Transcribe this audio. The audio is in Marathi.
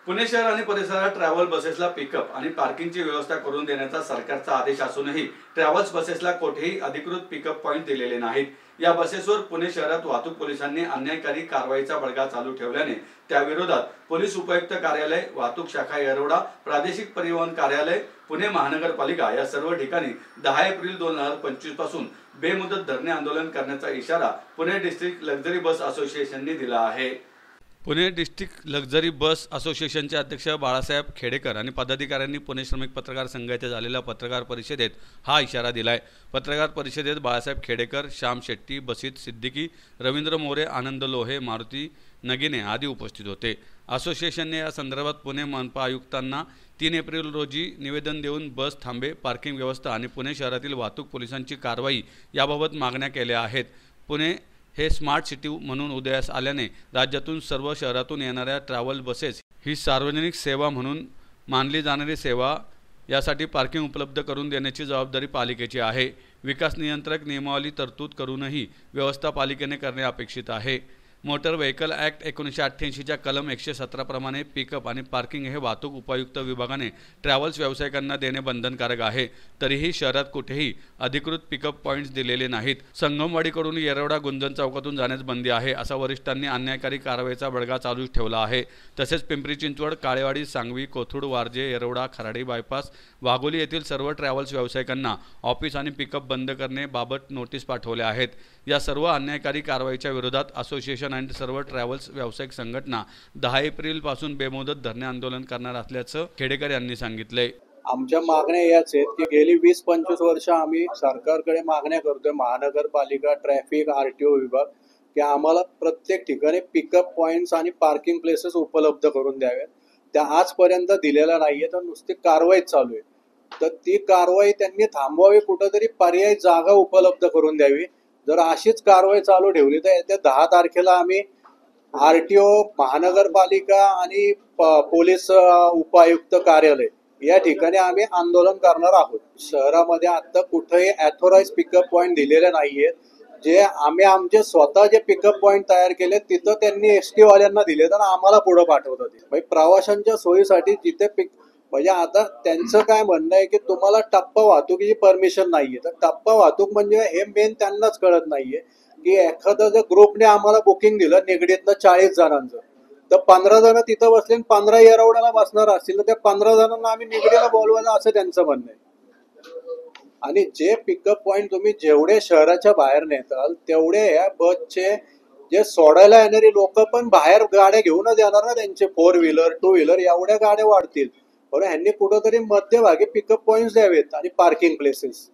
पुणे शहर आणि परिसरात ट्रॅव्हल बसेसला पिकअप आणि पार्किंगची व्यवस्था करून देण्याचा सरकारचा आदेश असूनही ट्रॅव्हल्स बसेसला कोठेही अधिकृत पिकअप पॉइंट दिलेले नाहीत। या बसेसवर पुणे शहरात वाहतूक पोलिसांनी अन्यायकारी कारवाईचा बडगा चालू ठेवल्याने त्याविरोधात पोलीस उपायुक्त कार्यालय, वाहतूक शाखा येरवडा, प्रादेशिक परिवहन कार्यालय, पुणे महानगरपालिका या सर्व ठिकाणी 10 एप्रिल 2025 पासून बेमुदत धरणे आंदोलन करण्याचा इशारा पुणे डिस्ट्रिक्ट लक्झरी बस असोसिएशनने दिला आहे। पुणे डिस्ट्रिक्ट लक्झरी बस असोसिएशनचे अध्यक्ष बाळासाहेब खेडेकर आणि पदाधिकाऱ्यांनी पुणे श्रमिक पत्रकार संघ येथे झालेल्या पत्रकार परिषदेत हा इशारा दिलाय। पत्रकार परिषदेत बाळासाहेब खेडेकर, श्याम शेट्टी, बसीत सिद्दीकी, रवींद्र मोरे, आनंद लोहे, मारुती नगिने आदी उपस्थित होते। असोसिएशनने या संदर्भात पुणे मनपा आयुक्तांना 3 एप्रिल रोजी निवेदन देऊन बस थांबे, पार्किंग व्यवस्था आणि पुणे शहरातील वाहतूक पोलिसांची कारवाई याबाबत मागण्या केल्या आहेत। पुणे हे स्मार्ट सिटी म्हणून उदयास आल्याने राज्यातून सर्व शहरातून येणाऱ्या ट्रॅव्हल बसेस ही सार्वजनिक सेवा म्हणून मानली जाणारी सेवा, यासाठी पार्किंग उपलब्ध करून देण्याची जबाबदारी पालिकेची आहे। विकास नियंत्रक नियमावली तरतूद करूनही व्यवस्था पालिकेने करणे अपेक्षित आहे। मोटर व्हेकल ॲक्ट 1988च्या कलम 117 प्रमाणे पिकअप आणि पार्किंग हे वाहतूक उपायुक्त विभागाने ट्रॅव्हल्स व्यावसायिकांना देणे बंधनकारक आहे। तरीही शहरात कुठेही अधिकृत पिकअप पॉइंट्स दिलेले नाहीत। संगमवाडीकडून येरवडा गुंजन चौकातून जाण्यास बंदी आहे, असा वरिष्ठांनी अन्यायकारी कारवाईचा बडगा चालू ठेवला आहे। तसेच पिंपरी चिंचवड, काळेवाडी, सांगवी, कोथरूड, वारजे, येरवडा, खराडी बायपास, वाघोली येथील सर्व ट्रॅव्हल्स व्यावसायिकांना ऑफिस आणि पिकअप बंद करणे बाबत नोटीस पाठवल्या आहेत। या सर्व अन्यायकारी कारवाईच्या विरोधात असोसिएशन आणि सर्व ट्रॅव्हल्स व्यावसायिक संघटना 10 एप्रिल पासून बेमुदत धरणे आंदोलन करणार असल्याचं खेडेकर यांनी सांगितलंय। आमच्या मागण्या याच आहेत की गेली 20-25 वर्ष आम्ही सरकारकडे मागण्या करतोय, महानगरपालिका, ट्रॅफिक, आरटीओ विभाग, की आम्हाला प्रत्येक ठिकाणी पिकअप पॉइंट्स आणि पार्किंग प्लेसेस उपलब्ध करून द्याव्यात। त्या आजपर्यंत दिलेल्या नाहीये, तर नुसती कारवाई चालू आहे। तर ती कारवाई त्यांनी थांबवावी, कुठेतरी पर्यायी जागा उपलब्ध करून द्यावी। जर अशीच कारवाई चालू ठेवली तर येत्या 10 तारखेला आम्ही आरटीओ, महानगरपालिका आणि पोलीस उपायुक्त कार्यालय या ठिकाणी आम्ही आंदोलन करणार आहोत। शहरामध्ये आता कुठेही ऑथोराइज पिकअप पॉइंट दिलेले नाहीयेत। जे आम्ही आमचे स्वतः जे पिकअप पॉइंट तयार केले तिथं त्यांनी एसटी वाल्यांना दिले, तर आम्हाला पुढे पाठवतात। प्रवाशांच्या सोयीसाठी जिथे म्हणजे आता त्यांचं काय म्हणणं आहे की तुम्हाला टप्पा वाहतुकीची परमिशन नाहीये। तर टप्पा वाहतूक म्हणजे हे मेन त्यांनाच कळत नाहीये की एखादा जर ग्रुपने आम्हाला बुकिंग दिलं निगडीतलं 40 जणांचं, तर 15 जण तिथं बसले आणि 15 येरवड्याला बसणार असतील, तर त्या 15 जणांना आम्ही निगडीला बोलवायला, असं त्यांचं म्हणणं आहे। आणि जे पिकअप पॉइंट तुम्ही जेवढे शहराच्या बाहेर नेताल तेवढे या बसचे जे सोडायला येणारी लोक पण बाहेर गाड्या घेऊनच येणार ना, त्यांचे 4 व्हीलर 2 व्हीलर एवढ्या गाड्या वाढतील। पण ह्यांनी कुठंतरी मध्यभागी पिकअप पॉइंट्स द्यावेत आणि पार्किंग प्लेसेस।